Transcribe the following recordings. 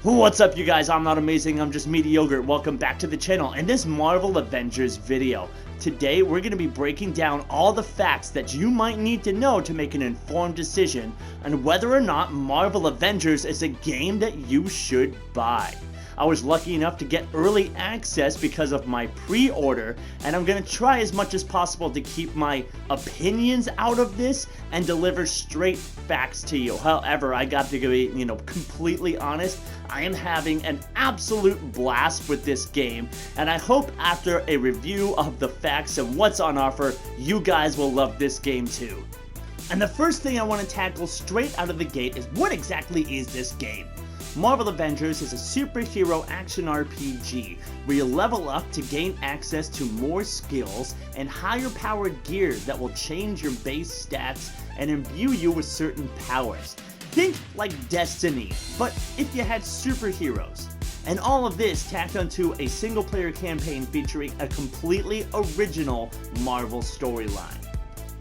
What's up, you guys? I'm not amazing, I'm just mediocre. Welcome back to the channel and this Marvel Avengers video. Today we're going to be breaking down all the facts that you might need to know to make an informed decision on whether or not Marvel Avengers is a game that you should buy. I was lucky enough to get early access because of my pre-order, and I'm going to try as much as possible to keep my opinions out of this and deliver straight facts to you. However, I got to be, completely honest, I am having an absolute blast with this game, and I hope after a review of the facts and what's on offer, you guys will love this game too. And the first thing I want to tackle straight out of the gate is what exactly is this game? Marvel Avengers is a superhero action RPG where you level up to gain access to more skills and higher powered gear that will change your base stats and imbue you with certain powers. Think like Destiny, but if you had superheroes. And all of this tacked onto a single player campaign featuring a completely original Marvel storyline.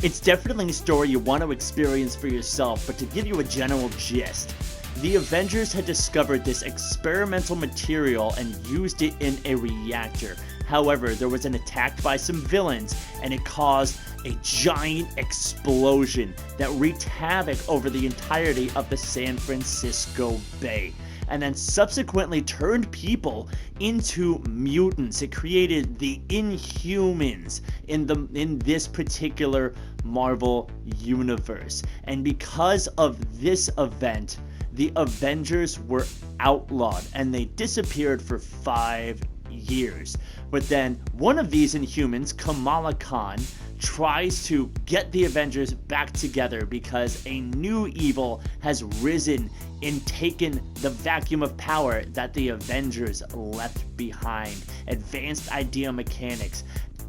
It's definitely a story you want to experience for yourself, but to give you a general gist, the Avengers had discovered this experimental material and used it in a reactor. However, there was an attack by some villains and it caused a giant explosion that wreaked havoc over the entirety of the San Francisco Bay, and then subsequently turned people into mutants. It created the Inhumans in this particular Marvel universe. And because of this event, the Avengers were outlawed and they disappeared for 5 years. But then one of these Inhumans, Kamala Khan, tries to get the Avengers back together because a new evil has risen and taken the vacuum of power that the Avengers left behind. Advanced idea mechanics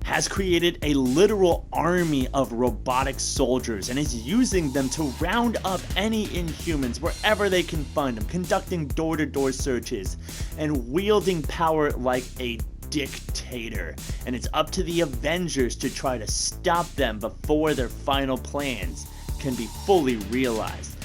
has created a literal army of robotic soldiers and is using them to round up any Inhumans wherever they can find them, conducting door-to-door searches and wielding power like a dictator. And it's up to the Avengers to try to stop them before their final plans can be fully realized.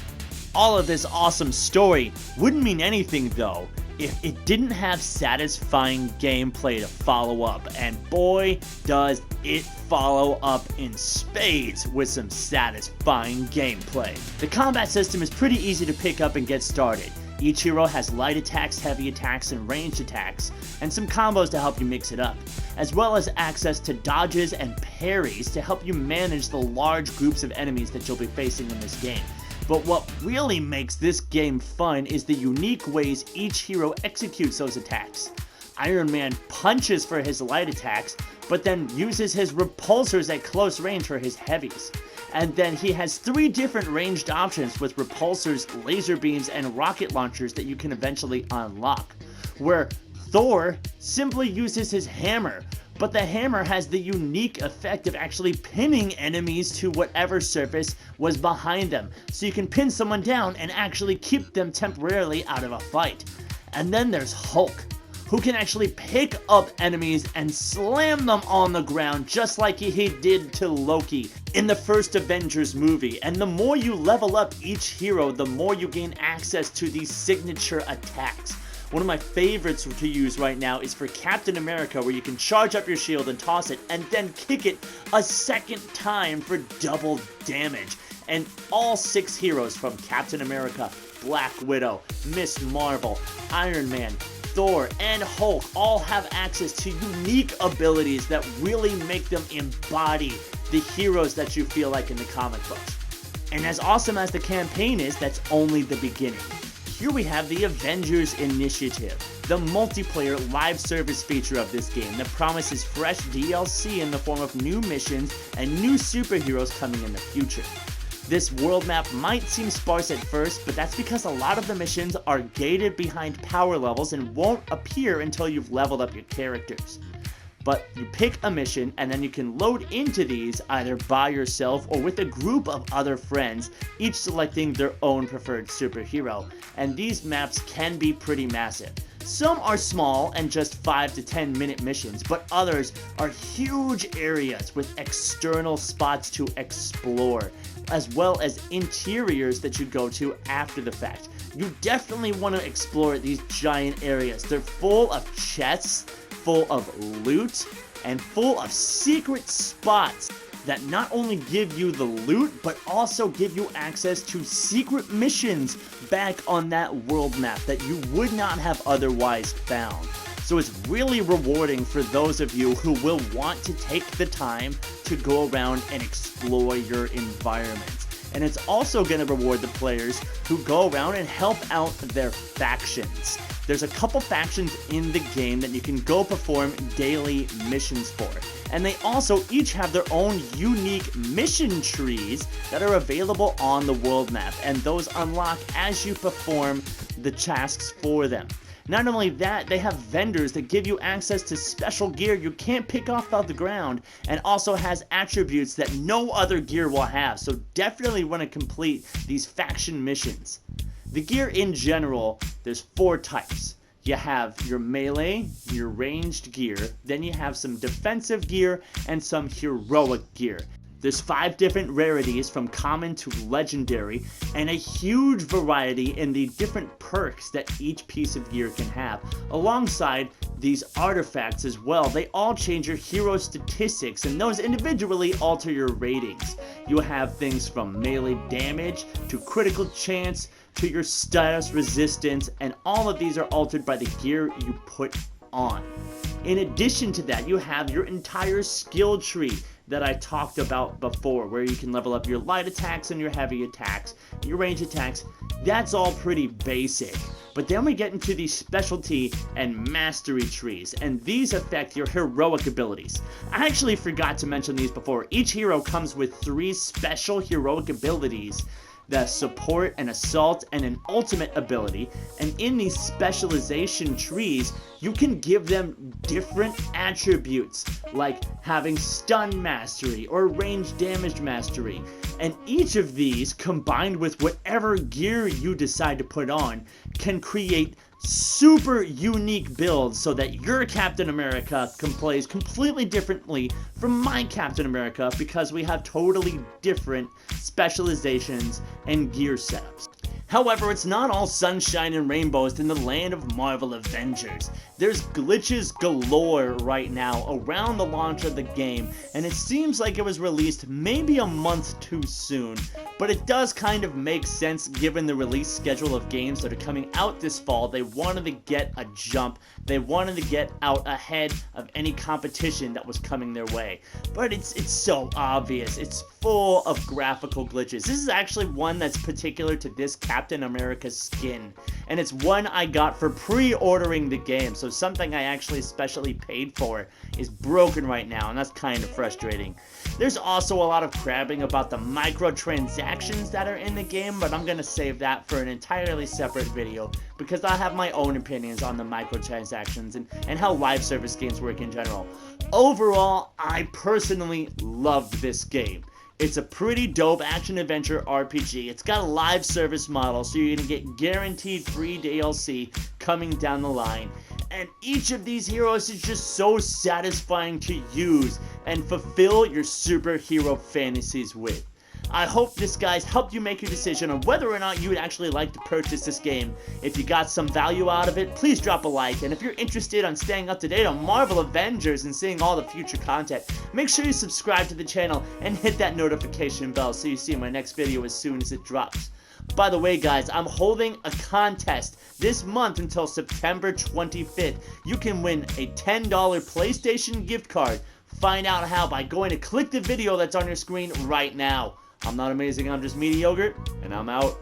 All of this awesome story wouldn't mean anything though if it didn't have satisfying gameplay to follow up, and boy does it follow up in spades with some satisfying gameplay. The combat system is pretty easy to pick up and get started. Each hero has light attacks, heavy attacks, and ranged attacks, and some combos to help you mix it up, as well as access to dodges and parries to help you manage the large groups of enemies that you'll be facing in this game. But what really makes this game fun is the unique ways each hero executes those attacks. Iron Man punches for his light attacks, but then uses his repulsors at close range for his heavies. And then he has 3 different ranged options with repulsors, laser beams, and rocket launchers that you can eventually unlock. Where Thor simply uses his hammer, but the hammer has the unique effect of actually pinning enemies to whatever surface was behind them. So you can pin someone down and actually keep them temporarily out of a fight. And then there's Hulk, who can actually pick up enemies and slam them on the ground just like he did to Loki in the first Avengers movie. And the more you level up each hero, the more you gain access to these signature attacks. One of my favorites to use right now is for Captain America, where you can charge up your shield and toss it and then kick it a second time for double damage. And all 6 heroes from Captain America, Black Widow, Miss Marvel, Iron Man, Thor, and Hulk all have access to unique abilities that really make them embody the heroes that you feel like in the comic books. And as awesome as the campaign is, that's only the beginning. Here we have the Avengers Initiative, the multiplayer live service feature of this game that promises fresh DLC in the form of new missions and new superheroes coming in the future. This world map might seem sparse at first, but that's because a lot of the missions are gated behind power levels and won't appear until you've leveled up your characters. But you pick a mission and then you can load into these either by yourself or with a group of other friends, each selecting their own preferred superhero. And these maps can be pretty massive. Some are small and just 5 to 10 minute missions, but others are huge areas with external spots to explore, as well as interiors that you go to after the fact. you definitely want to explore these giant areas. They're full of chests, full of loot, and full of secret spots that not only give you the loot, but also give you access to secret missions back on that world map that you would not have otherwise found. So it's really rewarding for those of you who will want to take the time to go around and explore your environment. And it's also going to reward the players who go around and help out their factions. There's a couple factions in the game that you can go perform daily missions for. And they also each have their own unique mission trees that are available on the world map. And those unlock as you perform the tasks for them. Not only that, they have vendors that give you access to special gear you can't pick off the ground, and also has attributes that no other gear will have, so definitely want to complete these faction missions. The gear in general, there's 4 types. You have your melee, your ranged gear, then you have some defensive gear, and some heroic gear. There's 5 different rarities from common to legendary, and a huge variety in the different perks that each piece of gear can have. Alongside these artifacts as well, they all change your hero statistics, and those individually alter your ratings. You have things from melee damage to critical chance to your status resistance, and all of these are altered by the gear you put on. In addition to that, you have your entire skill tree that I talked about before, where you can level up your light attacks and your heavy attacks, your range attacks. That's all pretty basic. But then we get into the specialty and mastery trees, and these affect your heroic abilities. I actually forgot to mention these before. Each hero comes with 3 special heroic abilities: the support, an assault, and an ultimate ability. And in these specialization trees, you can give them different attributes, like having stun mastery or range damage mastery. And each of these, combined with whatever gear you decide to put on, can create super unique builds so that your Captain America plays completely differently from my Captain America, because we have totally different specializations and gear setups. However, it's not all sunshine and rainbows in the land of Marvel Avengers. There's glitches galore right now around the launch of the game, and it seems like it was released maybe a month too soon. But it does kind of make sense given the release schedule of games that are coming out this fall. They wanted to get a jump. They wanted to get out ahead of any competition that was coming their way. But it's so obvious. It's full of graphical glitches. This is actually one that's particular to this Captain America skin. And it's one I got for pre-ordering the game. So something I actually specially paid for is broken right now, and that's kind of frustrating. There's also a lot of crabbing about the microtransactions that are in the game, but I'm going to save that for an entirely separate video, because I have my own opinions on the microtransactions and how live service games work in general. Overall, I personally loved this game. It's a pretty dope action-adventure RPG. It's got a live service model, so you're going to get guaranteed free DLC coming down the line. And each of these heroes is just so satisfying to use and fulfill your superhero fantasies with. I hope this, guys, helped you make your decision on whether or not you would actually like to purchase this game. If you got some value out of it, please drop a like. And if you're interested on staying up to date on Marvel Avengers and seeing all the future content, make sure you subscribe to the channel and hit that notification bell so you see my next video as soon as it drops. By the way, guys, I'm holding a contest this month until September 25th. You can win a $10 PlayStation gift card. Find out how by going to click the video that's on your screen right now. I'm not amazing, I'm just mediocre, and I'm out.